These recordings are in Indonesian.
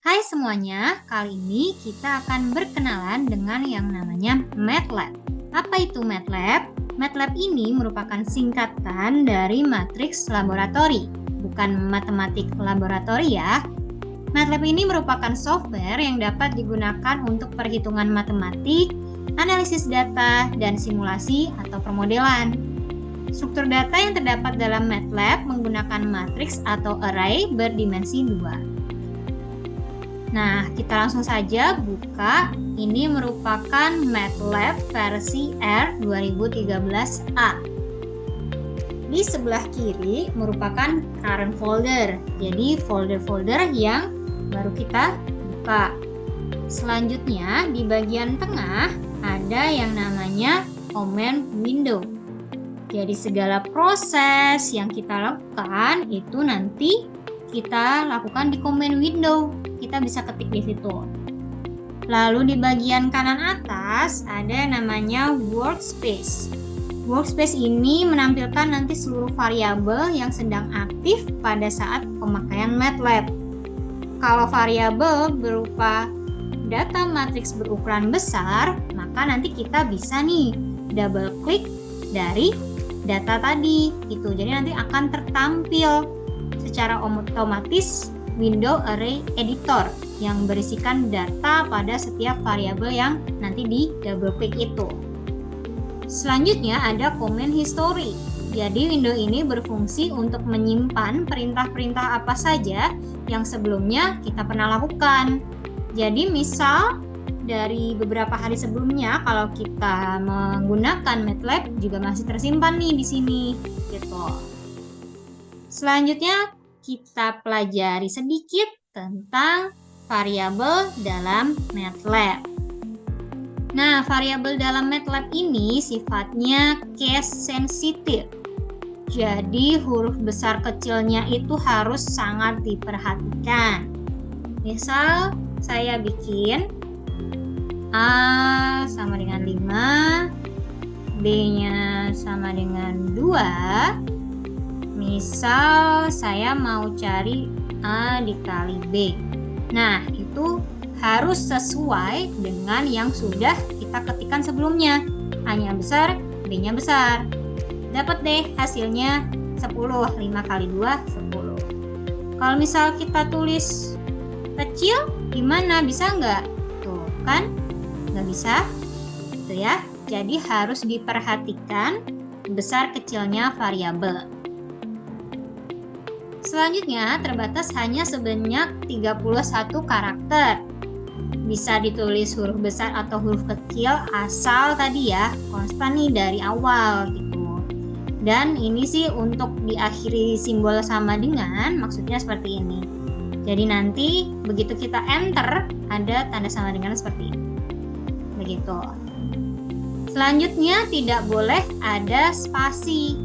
Hai semuanya, kali ini kita akan berkenalan dengan yang namanya MATLAB. Apa itu MATLAB? MATLAB ini merupakan singkatan dari matriks laboratori, bukan matematik laboratori ya. MATLAB ini merupakan software yang dapat digunakan untuk perhitungan matematik, analisis data, dan simulasi atau permodelan. Struktur data yang terdapat dalam MATLAB menggunakan matriks atau array berdimensi 2. Nah, kita langsung saja buka. Ini merupakan MATLAB versi R 2013A. Di sebelah kiri merupakan current folder. Jadi folder-folder yang baru kita buka. Selanjutnya di bagian tengah ada yang namanya command window. Jadi segala proses yang kita lakukan itu nanti kita lakukan di command window. Kita bisa ketik di situ. Lalu di bagian kanan atas ada yang namanya workspace. Workspace ini menampilkan nanti seluruh variabel yang sedang aktif pada saat pemakaian MATLAB. Kalau variabel berupa data matriks berukuran besar, maka nanti kita bisa nih double klik dari data tadi gitu. Jadi nanti akan tertampil secara otomatis window array editor yang berisikan data pada setiap variabel yang nanti di double klik itu. Selanjutnya ada command history. Jadi window ini berfungsi untuk menyimpan perintah-perintah apa saja yang sebelumnya kita pernah lakukan. Jadi misal dari beberapa hari sebelumnya kalau kita menggunakan MATLAB juga masih tersimpan nih di sini gitu. Selanjutnya kita pelajari sedikit tentang variabel dalam MATLAB. Nah, variabel dalam MATLAB ini sifatnya case sensitive. Jadi huruf besar kecilnya itu harus sangat diperhatikan. Misal saya bikin A sama dengan 5, B-nya sama dengan 2. Misal saya mau cari A dikali B. Nah, itu harus sesuai dengan yang sudah kita ketikkan sebelumnya. A-nya besar, B-nya besar. Dapat deh hasilnya 10. 5 kali 2, 10. Kalau misal kita tulis kecil, gimana? Bisa nggak? Tuh, kan? Nggak bisa. Gitu ya. Jadi harus diperhatikan besar kecilnya variabel. Selanjutnya terbatas hanya sebanyak 31 karakter. Bisa ditulis huruf besar atau huruf kecil asal tadi ya konstan nih dari awal gitu. Dan ini sih untuk diakhiri simbol sama dengan, maksudnya seperti ini. Jadi nanti begitu kita enter ada tanda sama dengan seperti ini. Begitu. Selanjutnya tidak boleh ada spasi.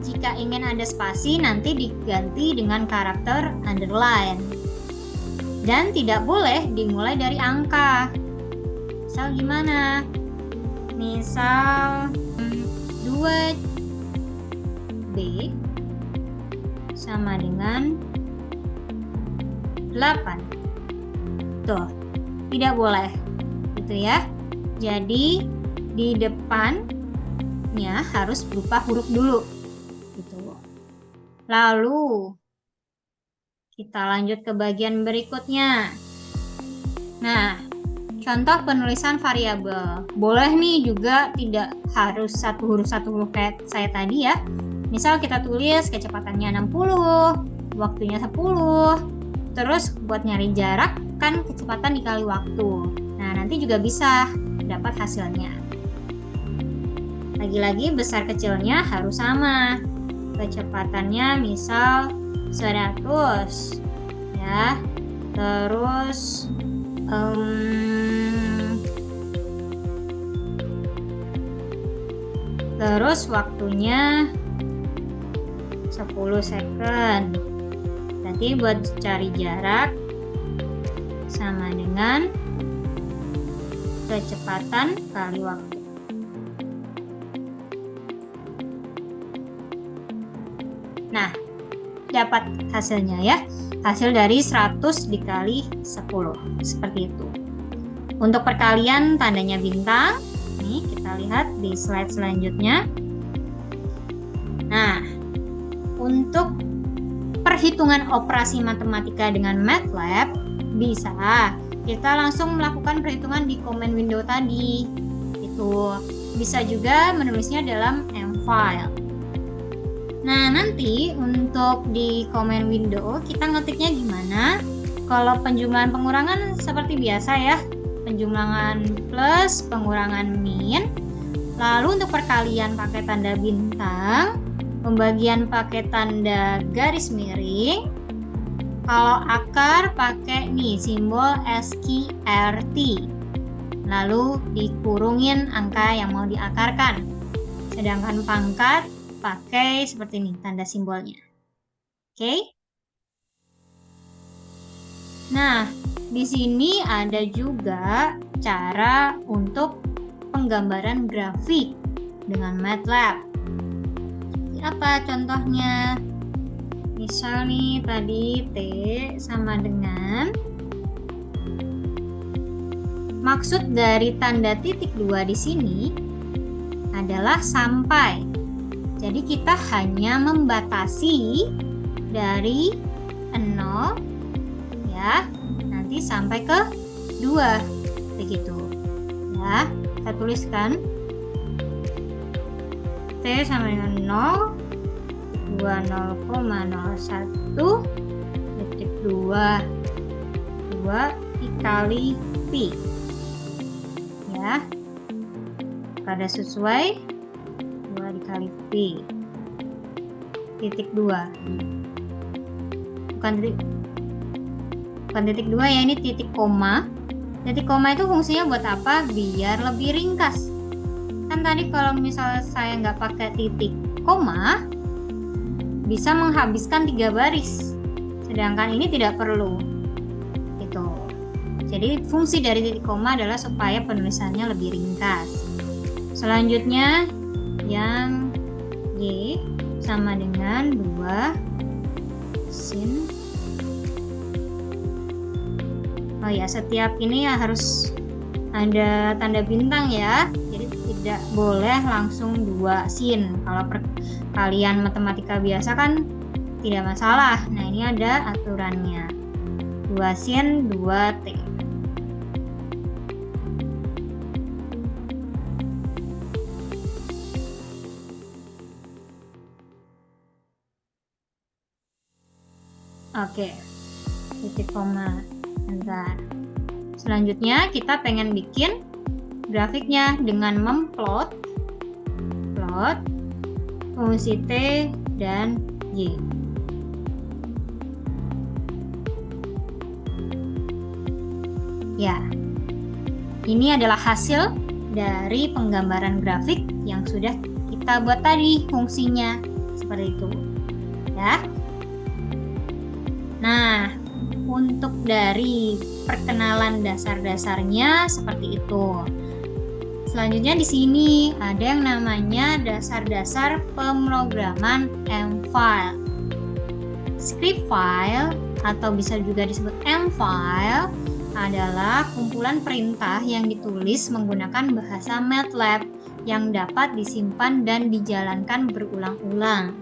Jika ingin ada spasi nanti diganti dengan karakter underline. Dan tidak boleh dimulai dari angka. Misal gimana? Misal 2B sama dengan 8. Tuh, tidak boleh. Gitu ya. Jadi di depannya harus berupa huruf dulu. Gitu. Lalu kita lanjut ke bagian berikutnya. Nah, contoh penulisan variabel. Boleh nih juga tidak harus satu huruf kayak saya tadi ya. Misal kita tulis kecepatannya 60, waktunya 10. Terus buat nyari jarak kan kecepatan dikali waktu. Nah, nanti juga bisa dapat hasilnya. Lagi-lagi besar kecilnya harus sama. Kecepatannya misal 100 ya, terus waktunya 10 second. Berarti buat cari jarak sama dengan kecepatan kali waktu. Nah, dapat hasilnya ya. Hasil dari 100 dikali 10. Seperti itu. Untuk perkalian tandanya bintang. Nih, kita lihat di slide selanjutnya. Nah, untuk perhitungan operasi matematika dengan MATLAB, bisa kita langsung melakukan perhitungan di command window tadi. Itu bisa juga menulisnya dalam M-file. Nah, nanti untuk di command window kita ngetiknya gimana? Kalau penjumlahan pengurangan seperti biasa ya, penjumlahan plus, pengurangan min. Lalu untuk perkalian pakai tanda bintang, pembagian pakai tanda garis miring. Kalau akar pakai nih simbol SQRT. Lalu dikurungin angka yang mau diakarkan. Sedangkan pangkat pakai seperti ini tanda simbolnya. Oke? Nah, di sini ada juga cara untuk penggambaran grafik dengan MATLAB. Apa contohnya? Misal nih tadi T sama dengan, maksud dari tanda titik 2 di sini adalah sampai. Jadi kita hanya membatasi dari 0 ya, nanti sampai ke 2 begitu. Ya, kita tuliskan T sama dengan 0, 20,01 titik 2 dikali pi. Ya, pada sesuai 2 dikali pi titik 2, bukan titik 2 ya, ini titik koma. Titik koma itu fungsinya buat apa? Biar lebih ringkas. Kan tadi kalau misalnya saya nggak pakai titik koma bisa menghabiskan 3 baris, sedangkan ini tidak perlu itu. Jadi fungsi dari titik koma adalah supaya penulisannya lebih ringkas. Selanjutnya yang Y sama dengan 2 sin. Oh ya, setiap ini ya harus ada tanda bintang ya. Jadi tidak boleh langsung 2 sin. Kalau perkalian matematika biasa kan tidak masalah. Nah, ini ada aturannya. 2 sin 2 T. Oke, titik koma. Bentar. Selanjutnya kita pengen bikin grafiknya dengan memplot fungsi T dan Y. Ya, ini adalah hasil dari penggambaran grafik yang sudah kita buat tadi, fungsinya seperti itu. Ya. Nah, untuk dari perkenalan dasar-dasarnya seperti itu. Selanjutnya di sini ada yang namanya dasar-dasar pemrograman M-file. Script file atau bisa juga disebut M-file adalah kumpulan perintah yang ditulis menggunakan bahasa MATLAB yang dapat disimpan dan dijalankan berulang-ulang.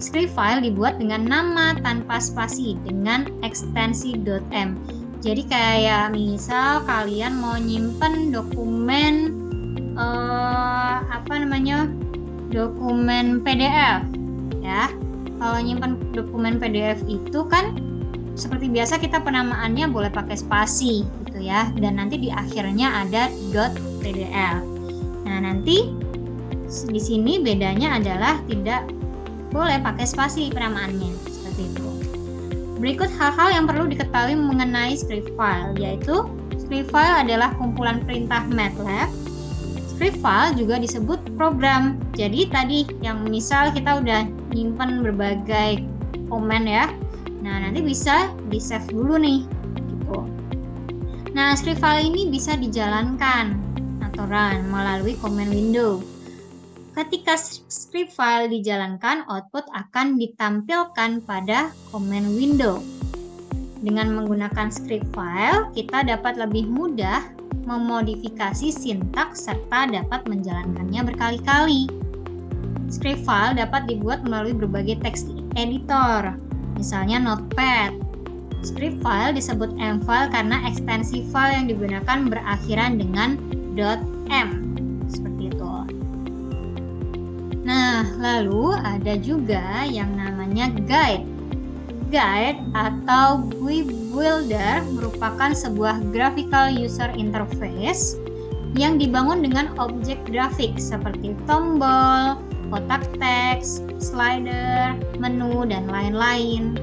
Script file dibuat dengan nama tanpa spasi dengan ekstensi .m. Jadi kayak misal kalian mau nyimpen dokumen dokumen PDF ya. Kalau nyimpen dokumen PDF itu kan seperti biasa kita penamaannya boleh pakai spasi gitu ya, dan nanti di akhirnya ada .pdf. Nah, nanti di sini bedanya adalah tidak boleh pakai spasi penamaannya, seperti itu. Berikut hal-hal yang perlu diketahui mengenai script file, yaitu script file adalah kumpulan perintah MATLAB. Script file juga disebut program. Jadi tadi yang misal kita udah nyimpen berbagai komen ya, nah nanti bisa di save dulu nih gitu. Nah, script file ini bisa dijalankan atau run melalui command window. Ketika script file dijalankan, output akan ditampilkan pada command window. Dengan menggunakan script file, kita dapat lebih mudah memodifikasi sintaks serta dapat menjalankannya berkali-kali. Script file dapat dibuat melalui berbagai text editor, misalnya Notepad. Script file disebut M-file karena ekstensi file yang digunakan berakhiran dengan .m. Seperti itu. Nah, lalu ada juga yang namanya guide. Guide atau GUI Builder merupakan sebuah graphical user interface yang dibangun dengan objek grafik seperti tombol, kotak teks, slider, menu, dan lain-lain.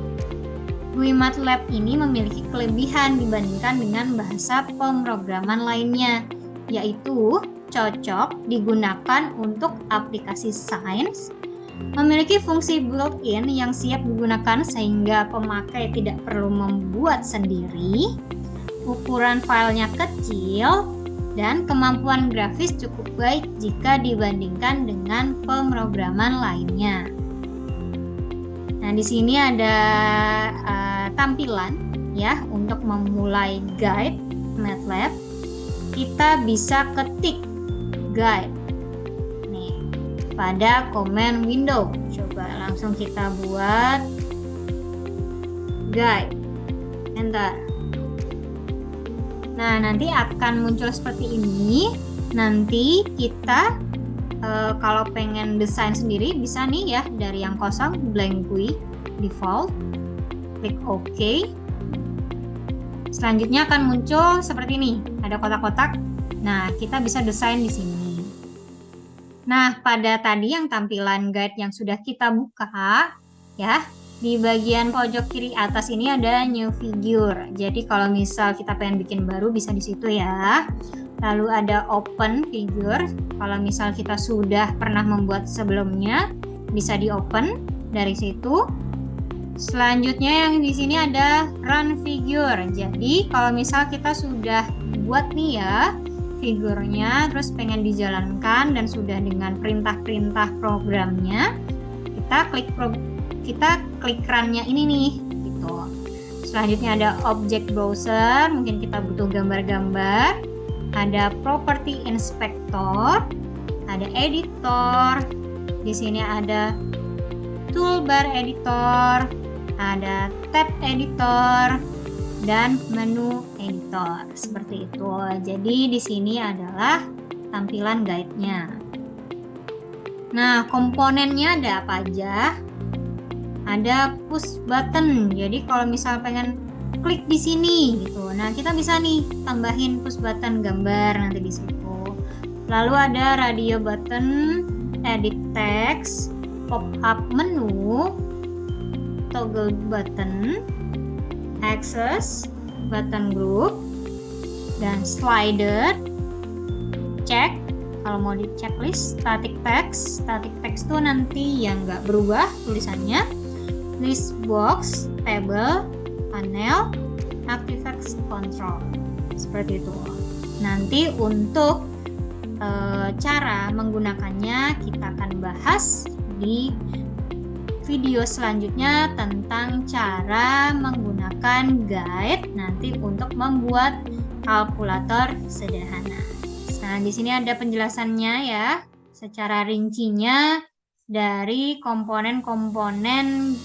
GUI MATLAB ini memiliki kelebihan dibandingkan dengan bahasa pemrograman lainnya, yaitu cocok digunakan untuk aplikasi sains, memiliki fungsi built-in yang siap digunakan sehingga pemakai tidak perlu membuat sendiri, ukuran filenya kecil, dan kemampuan grafis cukup baik jika dibandingkan dengan pemrograman lainnya. Nah, di sini ada tampilan ya untuk memulai guide MATLAB. Kita bisa ketik guide nih pada command window. Coba langsung kita buat guide, enter. Nah, nanti akan muncul seperti ini. Nanti kita kalau pengen desain sendiri bisa nih ya, dari yang kosong, blank GUI default, klik OK. Selanjutnya akan muncul seperti ini, ada kotak-kotak. Nah, kita bisa desain di sini. Nah, pada tadi yang tampilan guide yang sudah kita buka, ya, di bagian pojok kiri atas ini ada new figure. Jadi kalau misal kita pengen bikin baru bisa di situ ya. Lalu ada open figure. Kalau misal kita sudah pernah membuat sebelumnya, bisa di open dari situ. Selanjutnya yang di sini ada run figure. Jadi kalau misal kita sudah buat nih ya figurnya, terus pengen dijalankan dan sudah dengan perintah-perintah programnya, kita klik run-nya ini nih gitu. Selanjutnya ada object browser, mungkin kita butuh gambar-gambar. Ada property inspector, ada editor. Di sini ada toolbar editor, ada tab editor, dan menu editor. Seperti itu. Jadi di sini adalah tampilan guide-nya. Nah, komponennya ada apa aja? Ada push button. Jadi kalau misal pengen klik di sini gitu. Nah, kita bisa nih tambahin push button gambar nanti di situ. Lalu ada radio button, edit text, pop-up menu, toggle button, access, button group, dan slider, check. Kalau mau di checklist, static text itu nanti yang nggak berubah tulisannya, list box, table, panel, ActiveX control. Seperti itu. Nanti untuk cara menggunakannya kita akan bahas di video selanjutnya tentang cara menggunakan guide nanti untuk membuat kalkulator sederhana. Nah, di sini ada penjelasannya ya, secara rincinya dari komponen-komponen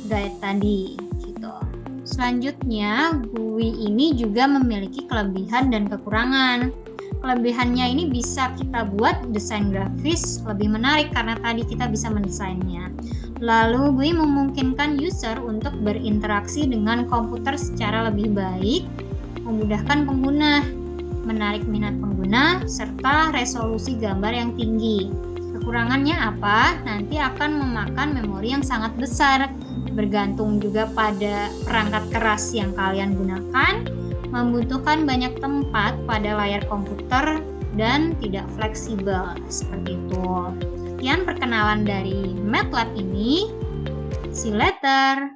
guide tadi gitu. Selanjutnya, GUI ini juga memiliki kelebihan dan kekurangan. Kelebihannya ini bisa kita buat desain grafis lebih menarik karena tadi kita bisa mendesainnya. Lalu GUI memungkinkan user untuk berinteraksi dengan komputer secara lebih baik, memudahkan pengguna, menarik minat pengguna, serta resolusi gambar yang tinggi. Kekurangannya apa? Nanti akan memakan memori yang sangat besar, bergantung juga pada perangkat keras yang kalian gunakan, membutuhkan banyak tempat pada layar komputer, dan tidak fleksibel seperti itu. Sekian perkenalan dari MATLAB ini. See you later.